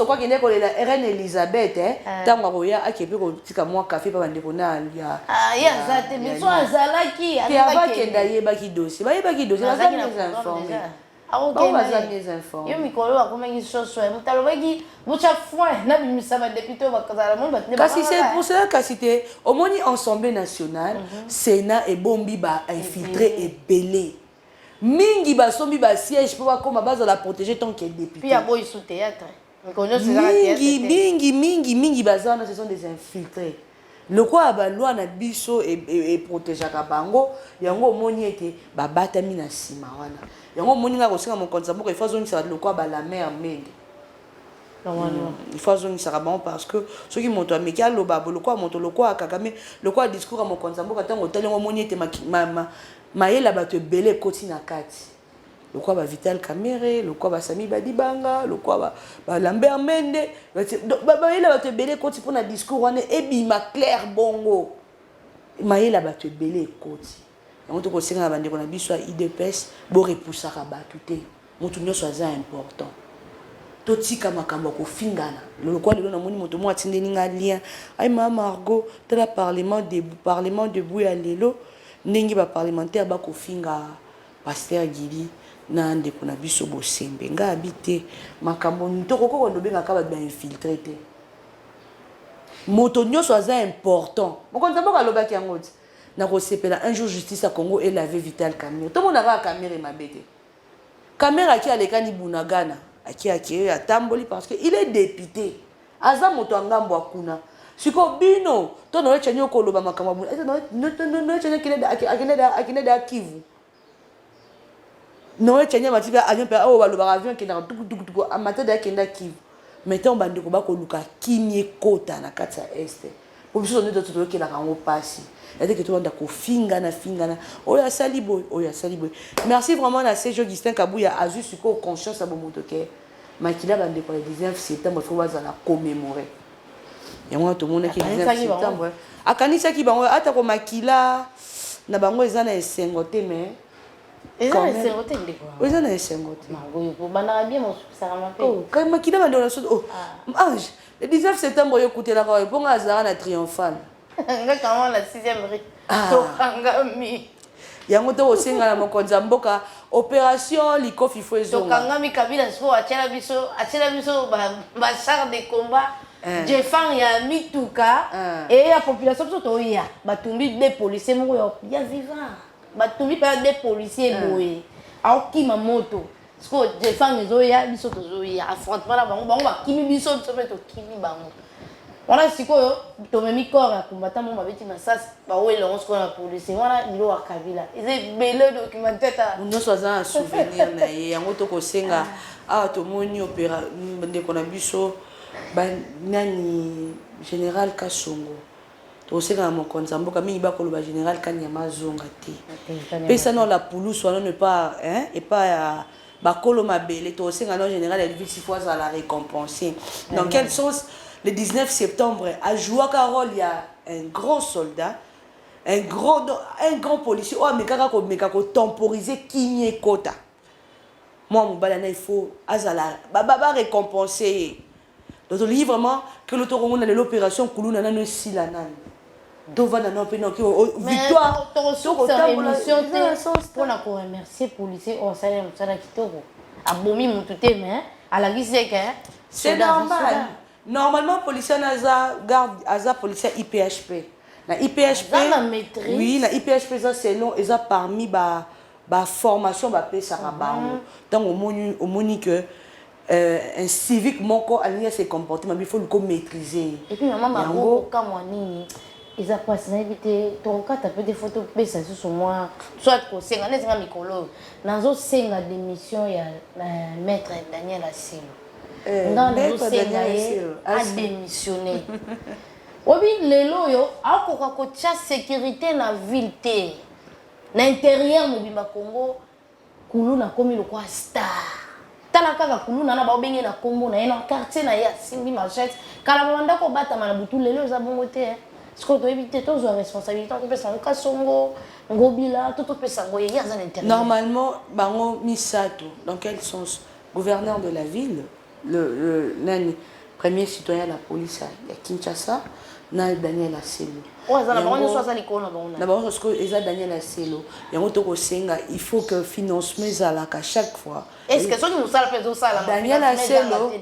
quoi ngene ko la Reine Elisabeth tango roya akepe ko tika mwa café pa bande kona ya ya zate biso azalaki abakenda yebaki dossier bayebaki dossier bazaki les informés yo mikolo akomengi soso mutalobaki mucha foi na bimisa ba député bakazala mon batne kasi c'est pour cela que c'était au moni Assemblée nationale Sénat et bombi ba infiltré et belé mingi ba sombi ba siège pour comme base la protéger tant qu'il est député puis à boy sous théâtre mingi bazana ce sont des infiltrés le quoi ba loi na biso et protéger ka bango yango moni était ba batami na sima wana yango moni nga ko singa mon compte il faut zongi ça le quoi ba la mère mende il faut zongi ça bon parce que ceux qui montent mais qui a le babo le quoi monte le quoi Kagame le quoi discours à mon compte mboka tango tango moni était ma yela ba te belé koti na kati le quoi ba Vital Kamerhe le quoi ba Sami Badibanga le quoi ba Lambert Mende ba yela ba te belé koti pour na discours wana e bima clair bongo ma yela ba te belé koti on te conseille na bande ko na biso IDPS bo repoussaka ba tuté mutu nyoso aza important totika makambo ko fingana le quoi le na moni moto mo atindeni nga lien ay mama Margot tala parlement debout ya lelo ndenge ba parlementaire ba ko finga pasteur Gili na ndeko na biso bosembe nga habité makambo ntoko ko ndobenga ka ba infiltré te moto nyoso aza important mokonza boka lobaki yango ti na ko sepela un jour justice à Congo et laver Vital Kamerhe tout monde a Kamerhe mabete Kamerhe qui a les cani bunagana qui a tamboli parce que il est député aza moto ngambo akuna siko bino to no chenyo ko loba makambo no chenyo akine Kivu no chenyo matiba avion pe o baloba avion kina tuku amata da kenda Kivu mettons bandi ko ba ko luka kimie kota na kata este pour biso ne to ke la kango pasi et que tout le monde a fingana oya saliboy merci vraiment à ces Augustin Kabouya a juste ko conscience à bon toke makila bande pour le 19 septembre faut baza la commémorer et moi tout le monde qui 19 septembre akanisa ki bango ata ko makila na bango ezana esengote mais ezana esengote ndeko ezana esengote mango ko bana bien mo ça m'a fait oh quand makila bande on oh ange le 19 septembre yo écouter la ko ponga azara na triomphal nga kama la 6e rue tokangami yango to osenga na mokonza mboka opération likofi fo ezonga tokangami Kabila so achela biso ba char de combat Jefang ya mituka et la population to ya batumbi des policiers moko ya vivant batumbi pa des policiers boye aokima moto sko Jefang ezoya biso tozoya affrontement la bango ba kimi biso to kimi bango wana sikoyo tomemi corps ya combattant mo mabeti masasi ba welongo siko na police wana bilo wa Kabila eze bele documentaire ta nous soza un souvenir na ye yango to ko senga to moni opéra ndeko na biso ba nani général Kasongo to senga mo konza mboka mingi ba ko lo ba général Kanyama zonga te pesa non la poulouse wana ne pas et pas bakolo mabele to senga non général Elvis fois à la récompenser dans quel sens le 19 septembre, à jouer un rôle, il y a un grand soldat. un grand policier oyo amekaka kotemporise kimia ekota moi mobalana il faut azala barécompense ye donc tolingi vraiment que lotokomona lelo opération kuluna nano esila nani tovanda nano mpe noki victoire émission te mpona koremercier policier oyo asali mosala kitoko abomi mutu te mais alakisi eke c'est normal normalement policier aza policier IPHP na IPHP oui na IPHP eza selon eza parmi formation bapesaka bango ntango omoni que un civique moko alingi se comporter mais il faut le maîtriser et puis maman maboko kamwa nini eza pasi nayebi te tokokata mpe te fo topesa susu mwa soit kosenga nde ezenga mikolo nazosenga démission ya maître Daniel Asilo nga nazosenga ye adémissionne obi lelo oyo akoka kotia sécurité na ville te na intérieur mobimba Congo kulu nakomi lokwa star tala kaka kuluna na baobenge na kombo na ye na quartier na ye asimbi machette kala banda ko batama na butu lelo eza bongo te siko to éviter tozwa responsabilité to pesa ngo kasongo ngobila to pesa ngo ye yaza l'intérieur normalement bango misato dans quel sens gouverneur de la ville le premier citoyen de la police ya Kinshasa na Daniel Aselo d'abord eza Daniel Aselo yango tokosenga il faut que financement ezalaka chaque fois est-ce que soki mosala mpe ezosala Daniel Aselo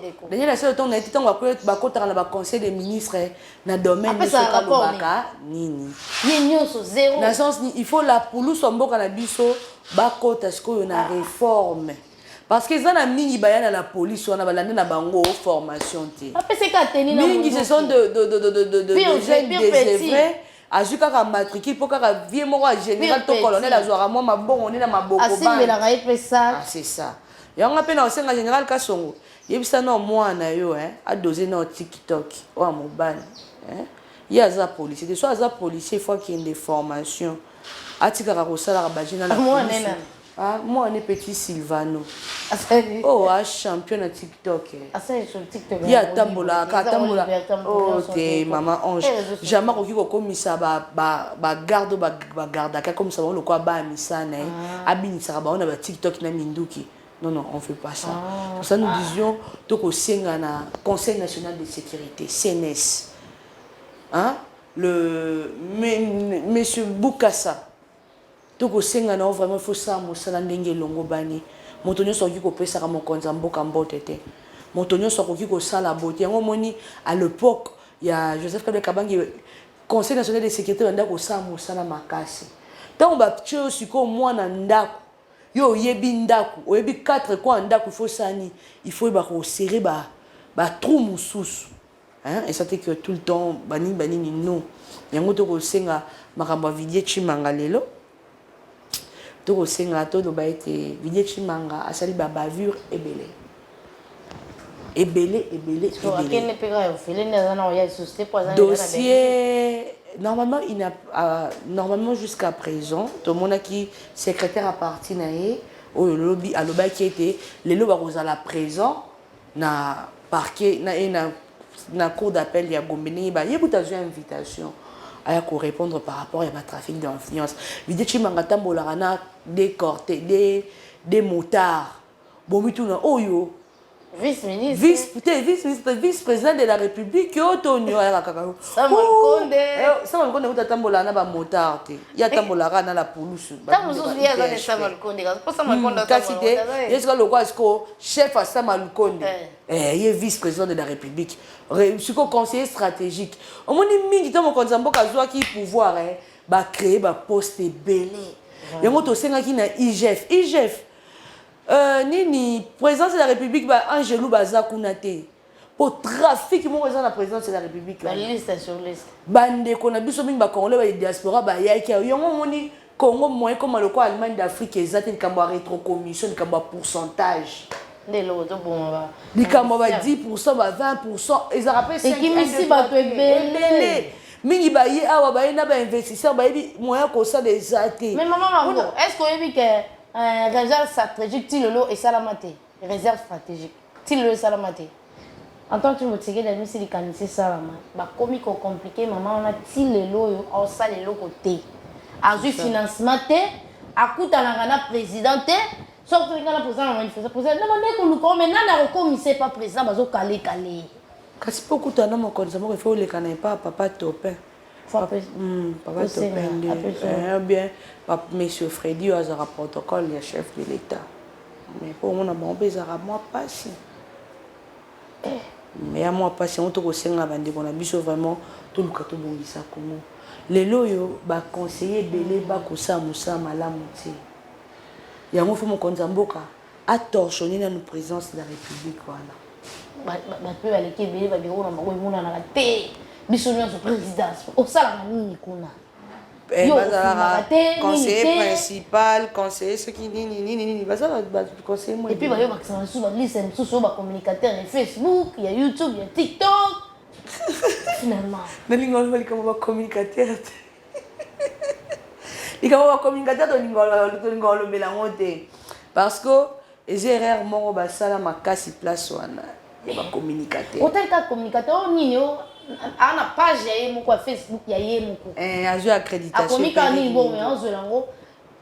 ntango na eti ntango bakotaka na baconseil des ministres na domaine soka lobaka nini ye nyonso zéro na sens il faut la puluso mboka na biso bakota sikoyo na réforme parce que ça na mingi bayana la police wana balande na bango formation te mingi ce sont de jeunes désœuvrés azu kaka matricule po kaka vie moko ya général to colonel azwaka mwa mabongo nde na maboko asimbelaka ye mpe ça c'est ça yango mpe na osenga général Kasongo yebisa na mwana yo adose na TikTok oya mobali ye aza policier de soit aza policier il faut qu'il y ait des formations atikaka kosalaka bagina na police. Ah, moi, on est petit Silvano. Oh, un champion à TikTok. Il y a Tambola, Tambola. Oh, t'es maman ange. Jamais qu'on comme ça, garde, comme ça, on le quoi, misane. Abini, ça, on a TikTok, na minduki. Non, non, on ne fait pas ça. Pour ça, nous disions, donc au Conseil national de sécurité, CNS. Hein? Le monsieur Boukassa. Toko senga na vraiment faut ça mosala ndenge longo bani moto nyonso oki kopesa mo konza mboka mbote te moto nyonso oki ko sala bote yango moni à l'époque il y a Joseph Kabila Kabangi Conseil national de sécurité ndako ko sa mosala makasi tant ba tcho siko mwana ndako yo yebi ndako oyebi 4 quoi ndako faut sani il faut ba ko serrer ba trou mususu hein et ça fait que tout le temps bani ni non yango toko senga makambo vidie chimanga lelo toko senga to do ba ete vidie chimanga asali ba bavure ebele dossier normalement il n'a normalement jusqu'à présent tout le monde qui secrétaire à partir naé au lobby à l'oba qui était les loba la présent na parquet na cour d'appel ya Gombeni ba yebuta invitation à répondre par rapport à ma trafic d'influence. Vidé chimanga tambola na des cortés des motards. Bon mituna oyo vice-président de la République Otonio ya kakao. Samuel Konde utatambola na ba motard te. Ya tambola na la police. Tamuzo ya za Samuel Konde. Pas Samuel Konde kasite. Yeska lokwa esko chef à Samuel Konde. Il est vice-président de la République. Siko conseiller stratégique. On moni mingi to mo konzambo kazwa ki pouvoir ba créer ba poste belé. Yango to senga ki na IGF. Nini présidence de la République ba Angelou Bazakunate pour trafic mo président de la présidence de la République la liste sur liste bande ko na biso mingi ba congolais ba diaspora ba yaki yango moni Congo moyen comme le quoi Allemagne d'Afrique ezate kambo rétrocommission kambo pourcentage ndelo to bomba kambo ba 10% ba 20% ils rappellent 5 ici ba to ebele mingi ba yi awa ba na ba investisseur ba yi moyen ko ça des athées mais maman est-ce qu'on dit que réserve stratégique Tilolo et Salamate réserve stratégique Tilolo et Salamate En tant que motivé d'amis, c'est les ça, bah comme compliqué, maman, on a ti les lots, on ça les lots côté. A eu financement, à coup à la président, sauf que le président a manifesté. Président, non, mais qu'on maintenant, on a commissaire pas président, bah, calé. Kasi po kutana mo konza mo faut le kana pas papa topin. Papa topin bien papa monsieur Freddy azara protocole ya chef de l'état. Mais pour on a bon bezara moi passi. Mais à moi passi on to ko senga bande bona biso vraiment tout le kato bongisa komo. Lelo yo ba conseiller belé ba ko sa musa malamu ti. Ya mo fo mo konza mboka a torchonner na présidence de la République voilà. Bato baleki ebele babiro na bango emonanaka te biso nyonso présidence osalaka nini kuna conseiller principal conseiller soki nini bazala conseiller moi epuis bayobakisa mosusu baliste mosusu oyo bacommunicateur ya Facebook ya YouTube ya TikTok finalement nalinga oloba likambo bacommunicateur te likambo bacommunicateur tolinga olobela yango te parce que eza erreur moko basala makasi place wana ba communicateur autant que communicateur nini ana page ya yemo kwa Facebook ya yemo ko azu accréditation akomika nini bon ya ozo lango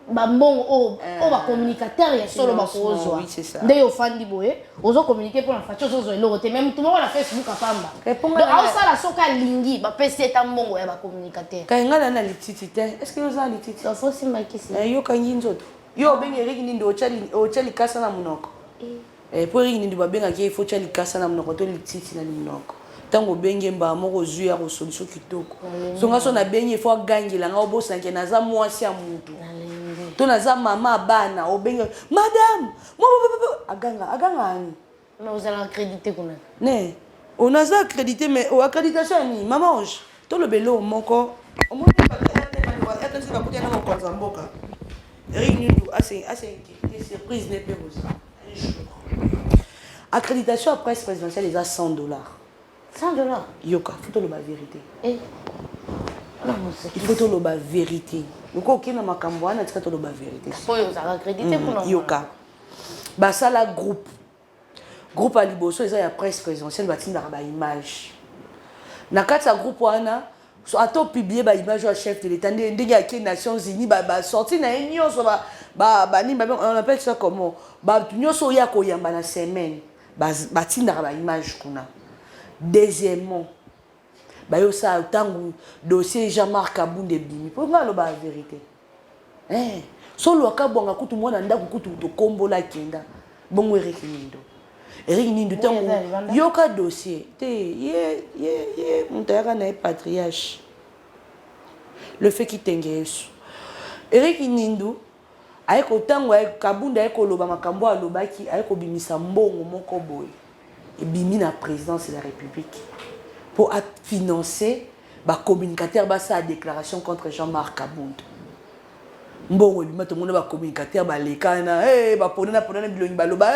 ba mbongo o ba communicateur ya solo ba kozwa nde yo fandi boye ozo communiquer pour la facture ozo eloko te même tout le monde na Facebook apamba donc a sala soka lingi ba pesi eta mbongo ya ba communicateur kainga na lititi te est-ce que oza lititi ça faut si makisi yo kangi nzoto yo bengi reki ndi ochali kasa na munoko pour rien de bien qu'il faut que les casses na mnoko to lititi na mnoko tango benge mba moko zuya ko solution kitoko songa so na bengi faut gangela nga obosa nke na za mwasi ya mutu to na za mama bana obenge madame aganga ani non vous allez accréditer kuna ne on a ça accrédité mais au accréditation ni maman ange to le belo moko o mo te pas attention ba kutia na ko konza mboka réunion assez surprise ne peut vous accréditation à presse présidentielle est à $100. $100 Yoka, il faut le la vérité. Il faut le la vérité. Donc, ok, na makambo wana tika to la vérité. Faut vous accréditer pour Yoka. Bah ça la groupe à liboso ils a la presse présidentielle batinda ba image. Na kati groupe wana so ato publier ba image au chef de l'état ndenge ya ki Nations Unies ba sorti na union so on appelle ça comment ba nyoso ya ko yamba na semaine batinda ba image kuna. Deuxièmement yo sa tangu dossier Jean-Marc Kabunde bimi pour nga lo ba vérité so lo ka bonga kutu mwana ndako kutu to kombola kenda bongo Eric Nindo tangu yoka dossier te ye montaka na patriarche le fait qu'il tengeyesu Eric Nindo ayeko tango Kabunde ayeko loba makambo alobaki ayeko bimisa mbongo moko boy et bimi na présidence de la République pour financer ba communicateur ba sa déclaration contre Jean-Marc Kabunde mbongo bima to mona ba communicateur ba lekana ba ponana bilongi ba loba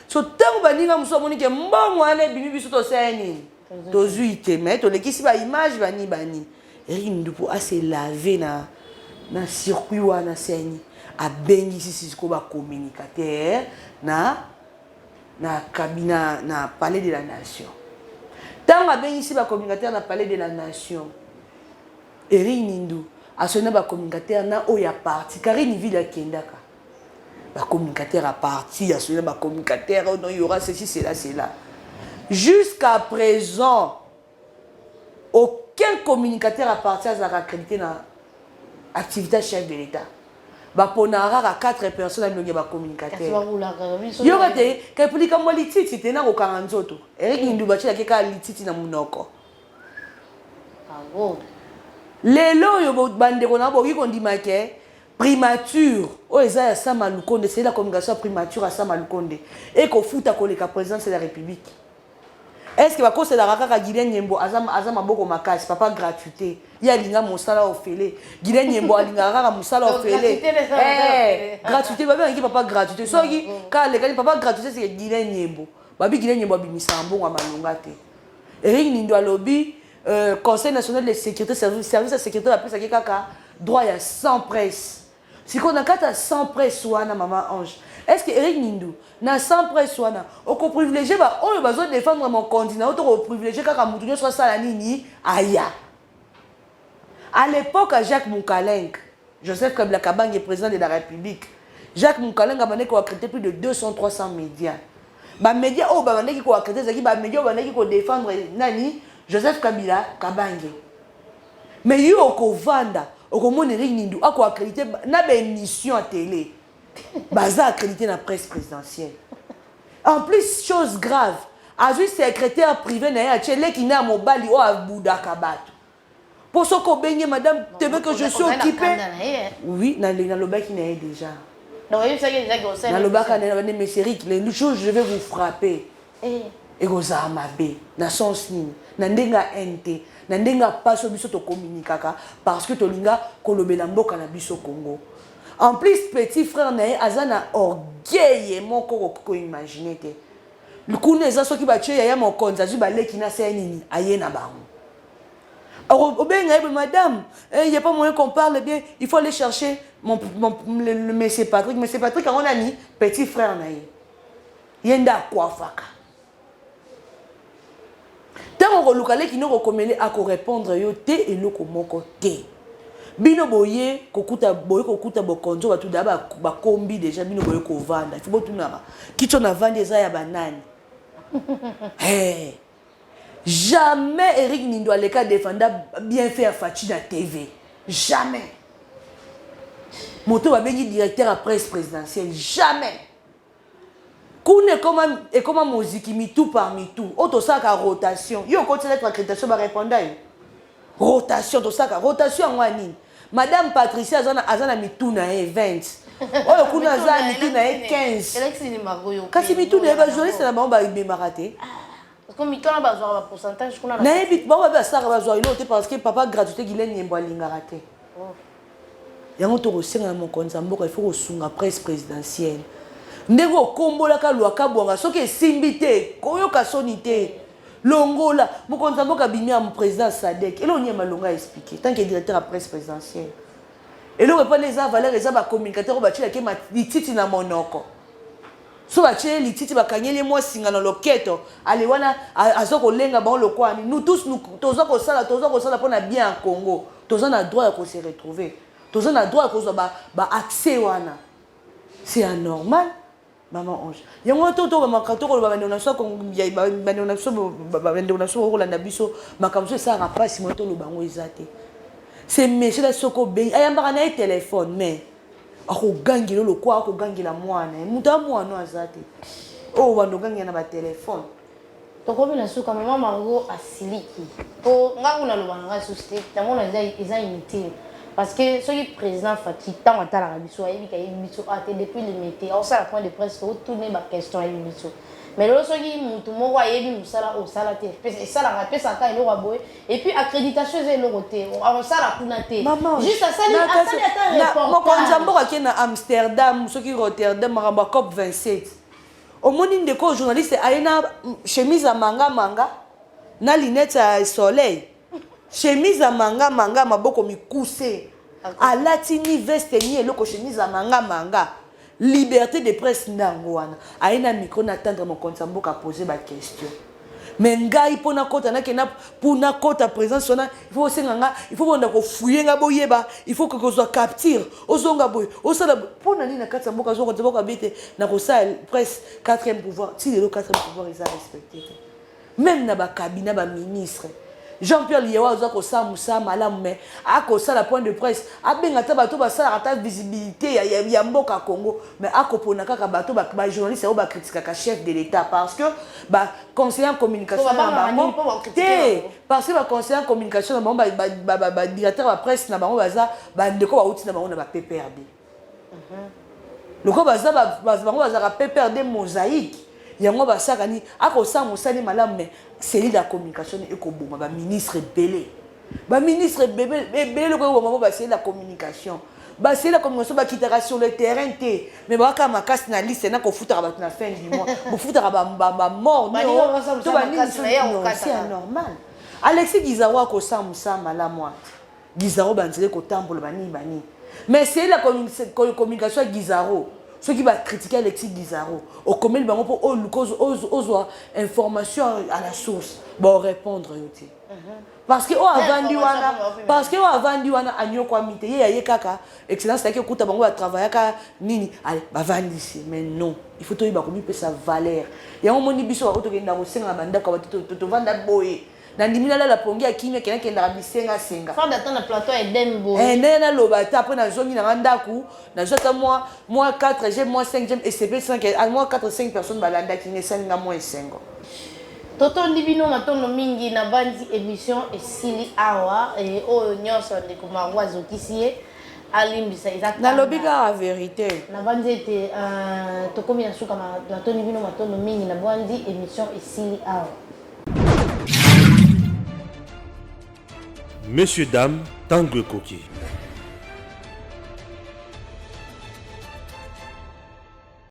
so tango ba ninga muso moni ke mbongo ane bimi biso to seni to zuite mais to lekisi ba image bani Eric pour assez laver na circuit wana seni a bengi sisi ko ba communicateur na cabinet na palais de la nation. Tant a bengi si ba communicateur na palais de la nation. Eric Nindo a sonné ba communicateur na oya parti car une ville à Kendaka. Ba communicateur à parti a sonné ba communicateur non il y aura ceci c'est là. Jusqu'à présent aucun communicateur à parti a accrédité na activité chef de l'État. Ba ponara à 4 personnes à l'ongi ba communicateur. Yo ba te ka polika mo lititi te na ko kanzoto. Eric Nindo ba tshila ke ka lititi na munoko. Ah lelo yo bande ko na bo ki kondima ke primature o eza ya Sama Lukonde c'est la communication primature à Sama Lukonde et ko futa ko le président de la République. Est-ce que va considérer kaka Guilherme Nyembo azama boko makasi papa gratuité ya linga mosala ofele Guilherme Nyembo alinga kaka mosala ofele gratuité ba bien papa gratuité so ki ka le papa gratuité c'est Guilherme Nyembo babi Guilherme Nyembo bimisa mbongo amalonga te Eric Nindo alobi Conseil national de sécurité service de sécurité la presse kaka droit ya sans presse si qu'on a kata sans presse wana maman ange est-ce que Eric Nindou na sans presse wana oko privilégier ba oyo bazo défendre mon continent to privilégier kaka mutu nyonso sala nini aya. À l'époque, Jacques Moukaleng, Joseph Kabila Kabang est président de la République. Jacques Moukaleng a accrédité plus de 200-300 médias. Les médias qui ont accrédité, les médias qui ont défendre Nani, Joseph Kabila Kabang. Mais il y a des vanda, des gens qui ont accrédité une émission à télé. Ils ont accrédité la presse présidentielle. En plus, chose grave, il y a un secrétaire privé qui est à Mobali ou à Bouddha Kabat. Pour ce qu'on baigne, madame, tu veux que je suis occupée? Oui, dans le bac, il y a déjà. Dans le bac, il y a des séries, les choses, je vais vous frapper. Et vous avez amabé, dans le sens ni, dans le NT, dans le pas sur le communiquer parce que tu as Kolobelambo cannabis au Congo. En plus, petit frère, Azana orgueil, mon corps, imaginer. Le coup, les gens qui battent, il y a mon compte, il y a des qui n'a pas nini, aïe na baron. Madame, il n'y a pas moyen qu'on parle bien, il faut aller chercher le monsieur Patrick. Monsieur Patrick, on a mis petit frère. Il y a un quoi faka. Tant qu'on locale qui nous recommande à répondre, yo té et nous comment côté. Bino boye, kokuta bokonzo, tout d'abord, kombi déjà, bino boye ko vanda. Il faut tout nara. Qui t'en a vendu ça ya banane. Hey. Jamais Eric Nindou Aleka défenda bien faire Fachi na TV. Jamais. Moto va venir directeur à presse présidentielle. Jamais. Koune et comme musique, mi tout parmi tout. Auto ça ka rotation. Yo continue d'être accréditation va répondre. Rotation, to ça ka rotation en wani. Madame Patricia azana mi tout na 20. Oyo kuna azana mi tout na 15. Alexis ni magoyo. Kasi mi tout na ba journaliste na ba maraté. Comme il y a un pourcentage qu'on a. Parce que papa gratuité qui est raté. Il y a un tour aussi dans mon compte, il faut que presse présidentielle. Ndego kombo la ka lwa ka bonga soki simbité, koyo ka sonité. Longola, mon compte mboka bimia mon président Sadek. Et là on y a malonga expliqué tant que directeur à presse présidentielle. Et là on pas les valeurs les ba communicateur ba tila ke ma titi na monoko. So bache lititi bakanyeli moi singa na loketo ale wana azoko lenga ba lokwani nous tous nous tozako sala pona bien en Congo tozana na droit de se retrouver tozana na droit ko ba accès wana c'est anormal maman ange yango to ba makato ko ba ndona so ko ba ndona so ko landa biso makamso ça rapasi moto lo bango ezate c'est monsieur la soko ben ayamba na téléphone mais ako gangilo lo kwa ako gangila mwana muta mwana azate oh bando gangina ba téléphone to ko bina suka mama mango asiliki po nga kuna lo banga société tamona eza inutile parce que ce qui président Fati tant atala rabiso ayebi ka yebiso ate depuis le métier on ça la point de presse pour tourner ma question ayebiso mais là ce qui mutu moko ayebi musala o sala te et ça la rappelle ça ka ilo raboye et puis accréditation c'est le côté on ça la kuna te juste à ça mon konzambo ka na Amsterdam ce qui Rotterdam maramba COP 27 au monde de ko journaliste aina chemise à manga na lunette à soleil chemise à manga maboko mikuse alatini veste ni eloko chemise à manga liberté de presse ndangwana aina micro n'attendre mon compte mboka poser ba question mais ngai pona kota na kena pona kota présence sona il faut senganga il faut bonda ko fouiller boyeba il faut que ko soit capture ozonga boy osala pona ni na kata mboka zongo teboka bete na ko sa presse 4e pouvoir si le 4e pouvoir ils a respecté même na ba cabinet ba ministre Jean-Pierre Liewa ozako sa musa malamu mais ako ça la point de presse abenga ta bato ba sala ta visibilité ya mboka Congo mais ako pona kaka bato ba journaliste o ba critiquer ka chef de l'état parce que ba conseiller en communication parce que ba conseiller en communication ba directeur ba presse na bango baza ba ndeko ba outi na bango na ba PPRD loko baza bango baza ka PPRD mosaïque yango basaka ni ako sa musali malamu mais c'est la communication et ko boma ba ministre belé le ko boma ba c'est la communication ba kitara sur le terrain té mais ba ka makasi na liste na ko futara ba na fin du mois bo futara ba mort to ba ni c'est normal Alexis Gizaro ko sa musa malamu Gizaro banzele ko tambola bani mais c'est la communication Gizaro ceux qui va critiquer Alexis Guizaro au comment bango pour aux information à la source bon répondre yoté parce que parce que avant diwana anyo kwa mite ye kaka excellence take kuta bango va travailler ka nini allez ba vandisi mais non il faut to ba komi pesa valeur ya moni biso ba to kenda ko senga banda ka to vanda boye na ndimina la pongi ya kimia kena kenda bisenga senga fa d'attendre le plateau et dembo na lobata après na zongi na ndaku na jota moi 4 j'ai moi 5 j'aime et c'est 5 à moi 4 5 personnes balanda qui ne senga moins 5 totondi bino matondo mingi na bandi émission esili awa e oyo nyonso ndeko Marwa azokisi ye alimbisa na lobika la vérité na bandi ete tokomi na suka matondi bino matondo mingi na bandi émission esili awa. Messieurs, dames, Tanguy Koki.